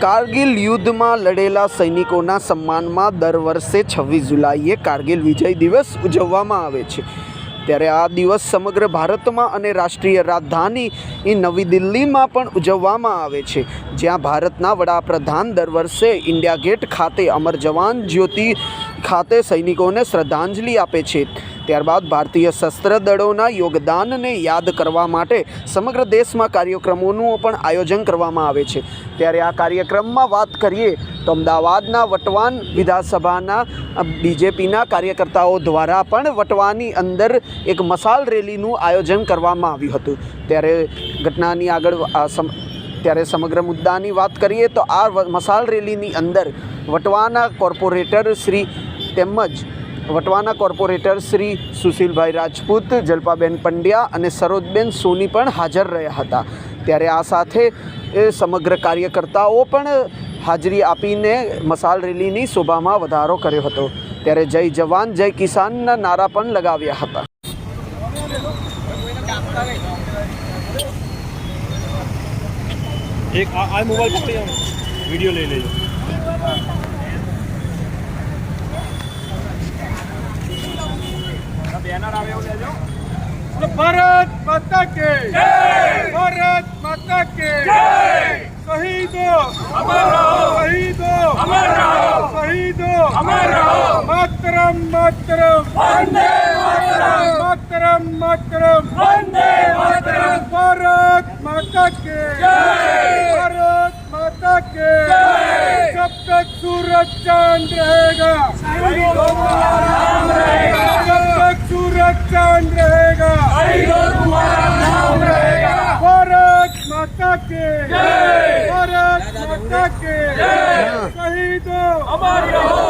કારગિલ યુદ્ધમાં લડેલા સૈનિકોના સન્માનમાં દર વર્ષે 26 જુલાઈએ કારગિલ વિજય દિવસ ઉજવવામાં આવે છે। ત્યારે આ દિવસ સમગ્ર ભારતમાં અને રાષ્ટ્રીય રાજધાની નવી દિલ્હીમાં પણ ઉજવવામાં આવે છે, જ્યાં ભારતના વડાપ્રધાન દર વર્ષે ઇન્ડિયા ગેટ ખાતે અમર જવાન જ્યોતિ ખાતે સૈનિકોને શ્રદ્ધાંજલિ આપે છે। ત્યારબાદ ભારતીય શસ્ત્ર દળોના યોગદાનને યાદ કરવા માટે સમગ્ર દેશમાં કાર્યક્રમોનું પણ આયોજન કરવામાં આવે છે। ત્યારે આ કાર્યક્રમમાં વાત કરીએ તો અમદાવાદના વટવાન વિધાનસભાના બીજેપીના કાર્યકર્તાઓ દ્વારા પણ વટવાની અંદર એક મશાલ રેલીનું આયોજન કરવામાં આવ્યું હતું। ત્યારે ઘટનાની આગળ ત્યારે સમગ્ર મુદ્દાની વાત કરીએ તો આ મશાલ રેલીની અંદર વટવાના કોર્પોરેટર શ્રી તેમજ વટવાના કોર્પોરેટર શ્રી સુશીલભાઈ રાજપૂત, જલ્પાબેન પંડ્યા અને સરોજબેન સોની પણ હાજર રહ્યા હતા। ત્યારે આ સાથે સમગ્ર કાર્યકર્તાઓ પણ હાજરી આપીને મશાલ રેલીની શોભામાં વધારો કર્યો હતો। ત્યારે જય જવાન જય કિસાનના નારા પણ લગાવ્યા હતા। એક આ મોબાઈલ પકડી વિડિયો લઈ લેજો। બેનર આવે એવું લેજો। ભારત માતા કે જય, ભારત માતા કે જય। શહીદો અમર રહો, શહીદો અમર રહો, શહીદો અમર રહો। માતરમ માતરમ વંદે માતરમ, માતરમ માતરમ વંદે માતરમ। ભારત માતા કે જય, भारत माता के जय। जब तक सूरज चांद रहेगा शहीदों तुम्हारा नाम रहेगा, जब तक सूरज चांद रहेगा शहीदों तुम्हारा नाम रहेगा। भारत माता के जय, भारत माता के जय। शहीदों अमर रहो,